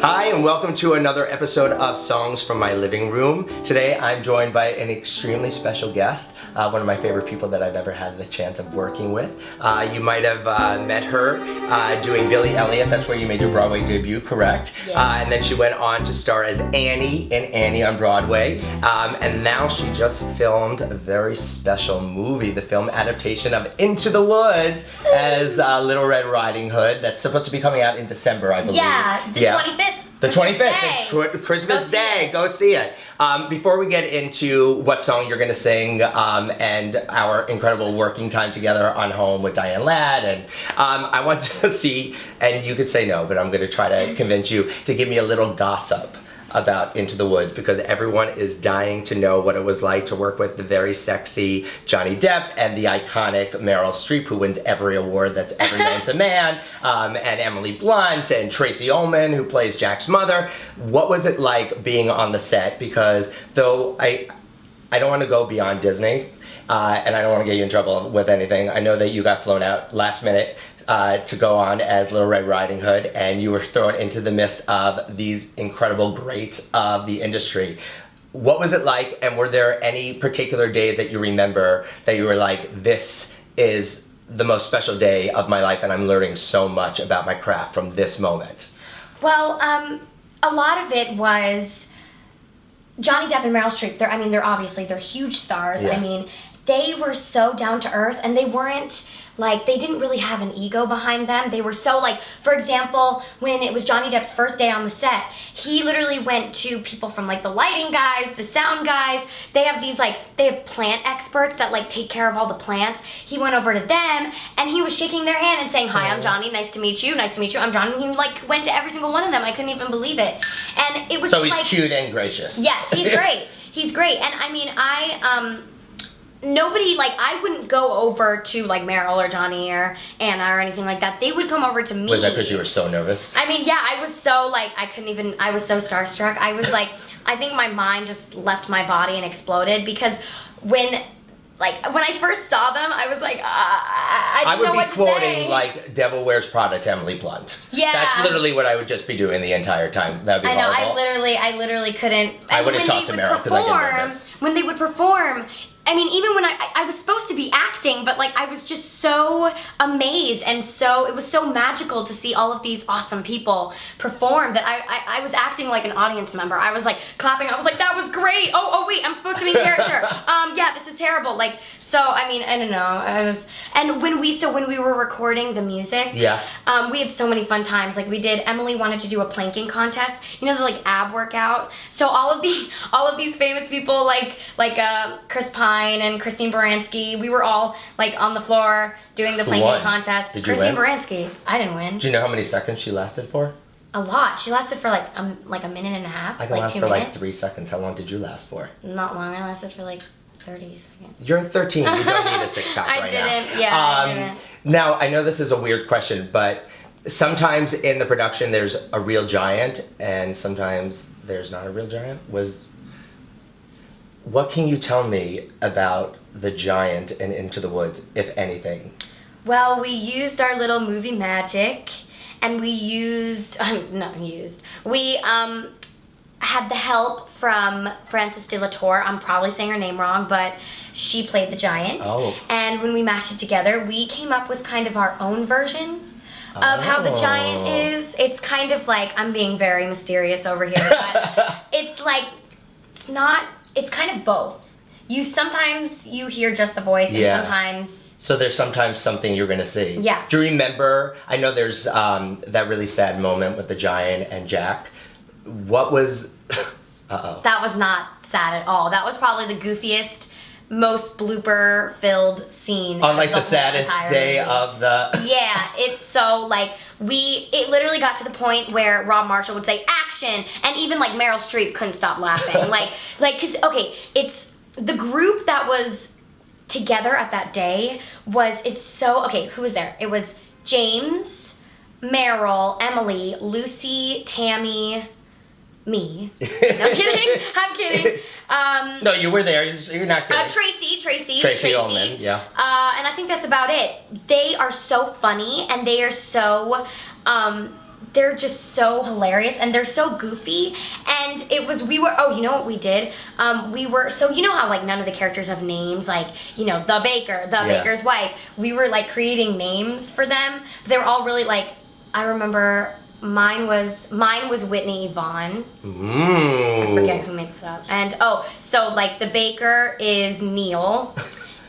Hi, and welcome to another episode of Songs from My Living Room. Today I'm joined by an extremely special guest, one of my favorite people that I've ever had the chance of working with. You might have met her doing Billy Elliot. That's where you made your Broadway debut, correct? Yes. And then she went on to star as Annie in Annie on Broadway. And now she just filmed a very special movie, the film adaptation of Into the Woods as Little Red Riding Hood. That's supposed to be coming out in December, I believe. Yeah, the 25th. The 25th, Christmas Day. Go see it. Before we get into what song you're going to sing and our incredible working time together on Home with Diane Ladd, and I want to see, and you could say no, but I'm going to try to convince you to give me a little gossip about Into the Woods, because everyone is dying to know what it was like to work with the very sexy Johnny Depp and the iconic Meryl Streep, who wins every award that's ever known to man, and Emily Blunt and Tracy Ullman, who plays Jack's mother. What was it like being on the set? Because though I don't want to go beyond Disney, and I don't want to get you in trouble with anything, I know that you got flown out last minute to go on as Little Red Riding Hood, and you were thrown into the midst of these incredible greats of the industry. What was it like, and were there any particular days that you remember that you were like, this is the most special day of my life and I'm learning so much about my craft from this moment? Well, a lot of it was Johnny Depp and Meryl Streep. They're huge stars. Yeah. I mean, they were so down to earth, and they weren't they didn't really have an ego behind them. They were so for example, when it was Johnny Depp's first day on the set, he literally went to people from the lighting guys, the sound guys. They have these they have plant experts that take care of all the plants. He went over to them and he was shaking their hand and saying, "Hi, I'm Johnny. Nice to meet you. Nice to meet you. I'm Johnny." And he went to every single one of them. I couldn't even believe it. And it was so he's cute and gracious. Yes, he's great. He's great. And I mean, nobody, I wouldn't go over to, Meryl or Johnny or Anna or anything like that. They would come over to me. Was that because you were so nervous? I mean, yeah, I was so, I was so starstruck. I was, I think my mind just left my body and exploded, because when I first saw them, I was I didn't know what to say. I would be quoting, Devil Wears Prada to Emily Blunt. Yeah. That's literally what I would just be doing the entire time. That would be horrible. I literally couldn't. I would have talked to Meryl because I get nervous. When they would perform, I mean, even when I was supposed to be acting, but I was just so amazed, and it was so magical to see all of these awesome people perform that I was acting like an audience member. I was clapping. I was that was great. Oh wait, I'm supposed to be in character. Yeah, this is terrible. So I mean, I don't know. And when we were recording the music, yeah, we had so many fun times. Emily wanted to do a planking contest. You know, the ab workout. So all of these famous people Chris Pine and Christine Baranski, we were all on the floor doing the planking contest. Did you Christine win? Baranski. I didn't win. Do you know how many seconds she lasted for? A lot. She lasted for a minute and a half. I can last 2 for minutes. 3 seconds. How long did you last for? Not long. I lasted for 30 seconds. You're 13. You don't need a six-pack right now. I didn't. Yeah, I didn't. Now, I know this is a weird question, but sometimes in the production there's a real giant, and sometimes there's not a real giant. What can you tell me about the giant in Into the Woods, if anything? Well, we used our little movie magic, and we had the help from Frances de la Tour. I'm probably saying her name wrong, but she played the giant. Oh. And when we mashed it together, we came up with kind of our own version of how the giant is. It's kind of I'm being very mysterious over here, but it's it's kind of both. Sometimes you hear just the voice, and sometimes... So there's sometimes something you're going to see. Yeah. Do you remember, I know there's that really sad moment with the giant and Jack. What was... Uh-oh. That was not sad at all. That was probably the goofiest, most blooper-filled scene. On the saddest day of the... Yeah, it's so it literally got to the point where Rob Marshall would say, "Action!" And even Meryl Streep couldn't stop laughing. Because, okay, it's the group that was together at that day okay, who was there? It was James, Meryl, Emily, Lucy, Tammy, me. No, I'm kidding. I'm kidding. No, you were there. You're not kidding. Tracy Ullman, yeah. And I think that's about it. They are so funny, and they are so they're just so hilarious and they're so goofy. And you know what we did? So you know how like none of the characters have names, like, you know, the baker, baker's wife. We were like creating names for them. They were all really like, I remember mine was Whitney Yvonne. I forget who made it up. And so like the baker is Neil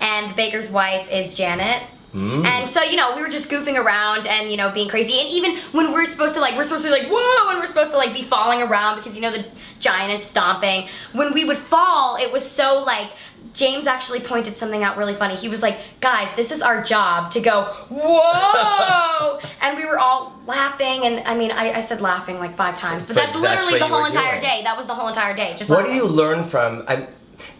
and the baker's wife is Janet. And so, you know, we were just goofing around and, you know, being crazy. And even when we're supposed to like, whoa, and we're supposed to like be falling around because, you know, the giant is stomping. When we would fall, it was so like, James actually pointed something out really funny. He was like, guys, this is our job to go, whoa! And we were all laughing. And I mean, I said laughing like 5 times, but that's literally the whole entire day. That was the whole entire day. Just what laughing. do you learn from...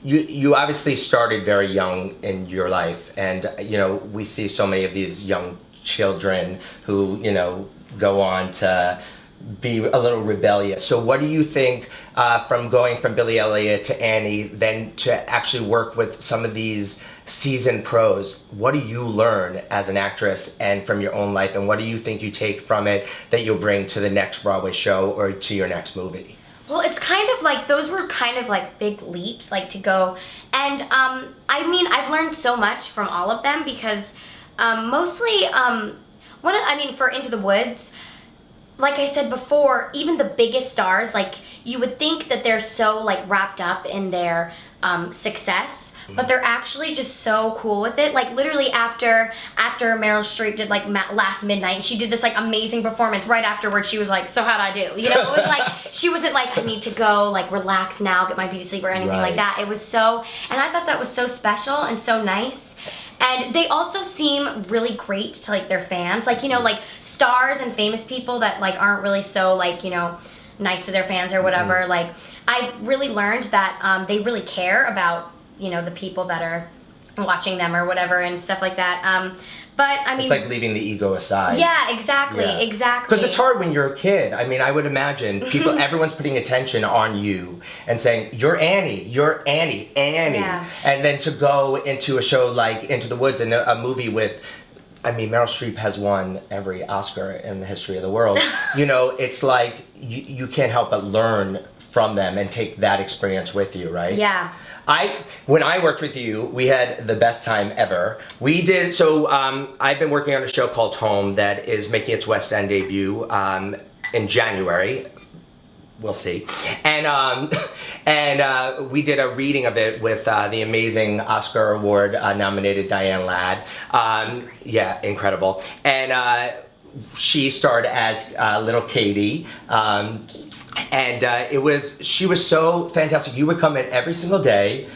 You obviously started very young in your life, and you know we see so many of these young children who, you know, go on to be a little rebellious. So what do you think from going from Billy Elliot to Annie, then to actually work with some of these seasoned pros? What do you learn as an actress and from your own life, and what do you think you take from it that you'll bring to the next Broadway show or to your next movie? Well, it's kind of like, those were kind of like big leaps, like to go, and I mean, I've learned so much from all of them because mostly, for Into the Woods, like I said before, even the biggest stars, like you would think that they're so like wrapped up in their success, but they're actually just so cool with it. Like literally after Meryl Streep did like Last Midnight, she did this like amazing performance. Right afterwards, she was like, "So how'd I do?" You know, it was like she wasn't like, "I need to go like relax now, get my beauty sleep" or anything like that. It was so, and I thought that was so special and so nice. And they also seem really great to like their fans, like, you know, like stars and famous people that like aren't really so like, you know, nice to their fans or whatever. Like I've really learned that they really care about, you know, the people that are watching them or whatever and stuff like that. But I mean, it's like leaving the ego aside. Yeah, exactly. Because it's hard when you're a kid. I mean, I would imagine people, everyone's putting attention on you and saying, "You're Annie, Annie." Yeah. And then to go into a show like Into the Woods and a movie with, I mean, Meryl Streep has won every Oscar in the history of the world. You know, it's like you can't help but learn from them and take that experience with you, right? Yeah. When I worked with you, we had the best time ever. We did, so I've been working on a show called Home that is making its West End debut in January. We'll see. And we did a reading of it with the amazing Oscar Award nominated Diane Ladd. Yeah, incredible. And she starred as little Katie. And she was so fantastic. You would come in every single day,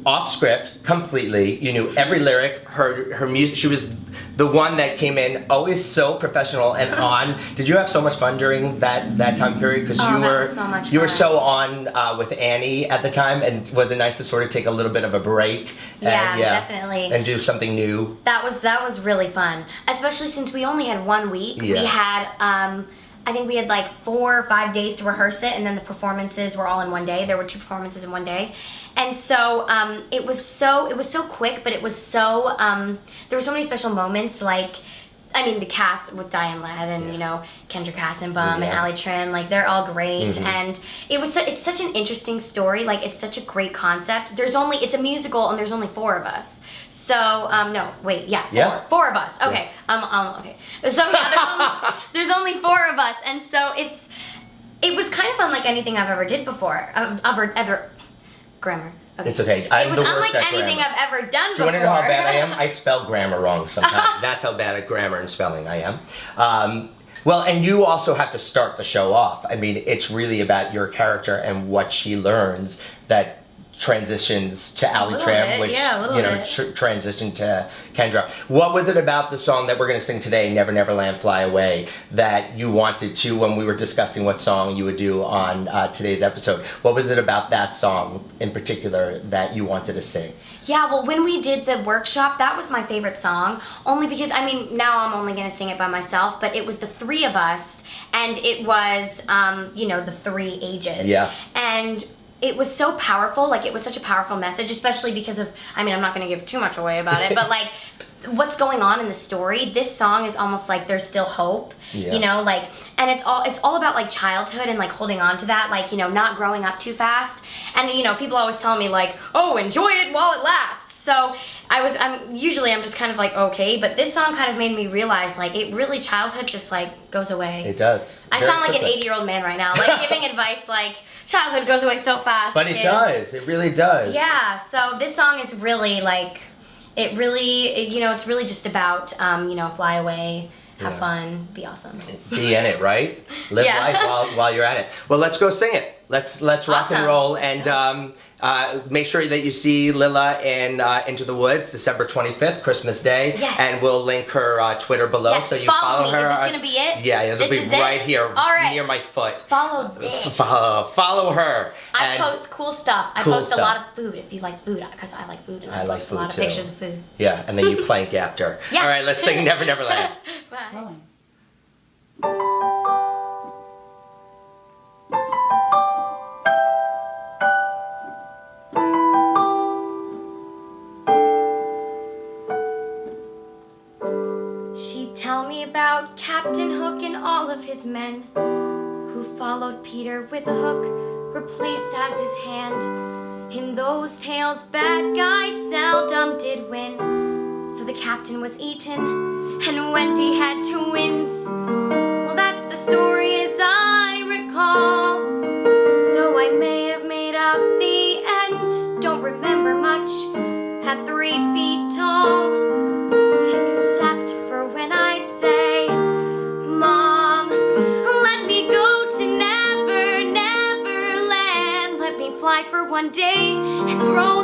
off script, completely. You knew every lyric, her music. She was the one that came in, always so professional and on. Did you have so much fun during that time period? Because you were so on with Annie at the time, and was it nice to sort of take a little bit of a break? Yeah, definitely. And do something new. That was really fun, especially since we only had 1 week. Yeah. We had I think we had like 4 or 5 days to rehearse it, and then the performances were all in one day. There were 2 performances in one day, and so it was so quick, but it was so there were so many special moments. Like, I mean, the cast with Diane Ladd and you know Kendra Kassenbaum and Ali Trin, like they're all great, and it's such an interesting story. Like it's such a great concept. It's a musical, and there's only 4 of us. So, no, wait, yeah, 4. Yeah. 4 of us, okay, okay. So, yeah, there's only 4 of us, and so it was kind of unlike anything I've ever did before, ever, grammar. Okay. It's okay. It was unlike anything I've ever done before. Do you want to know how bad I am? I spell grammar wrong sometimes. That's how bad at grammar and spelling I am. Well, and you also have to start the show off. I mean, it's really about your character and what she learns that transitions to Ali Trim, which transitioned to Kendra. What was it about the song that we're going to sing today, Never Never Land Fly Away, that you wanted to, when we were discussing what song you would do on today's episode? What was it about that song in particular that you wanted to sing? Yeah, well, when we did the workshop, that was my favorite song, only because, I mean, now I'm only going to sing it by myself, but it was the 3 of us, and it was, you know, the 3 ages. Yeah. And it was so powerful. Like, it was such a powerful message, especially because of, I mean, I'm not going to give too much away about it, but like, what's going on in the story, this song is almost like there's still hope, you know, like, and it's all about like childhood and like holding on to that, like, you know, not growing up too fast. And, you know, people always tell me like, oh, enjoy it while it lasts. So I'm just kind of like, okay, but this song kind of made me realize, like, it really, childhood just like goes away. It does. I sound like an 80-year-old man right now, like giving advice like, childhood goes away so fast. But it does. It really does. Yeah, so this song is really like, you know, it's really just about, you know, fly away, have fun, be awesome. Be in it, right? Live life while you're at it. Well, let's go sing it. Let's rock and roll, and make sure that you see Lilla in Into the Woods, December 25th, Christmas Day, and we'll link her Twitter below, so you follow her. Is this gonna be it? Yeah, it'll be right here, near my foot. Follow this. Follow her. I post cool stuff. I post a lot of food. If you like food, because I like food, and I post a lot of pictures of food. Yeah, and then you plank after. All right, let's sing Never Never Land. Bye. She'd tell me about Captain Hook and all of his men, who followed Peter with a hook replaced as his hand. In those tales, bad guys seldom did win, so the captain was eaten, and Wendy had twins. Well, that's the story as I recall, though I may have made up the end. Don't remember much at 3 feet tall, except for when I'd say, Mom, let me go to Neverland. Let me fly for one day and throw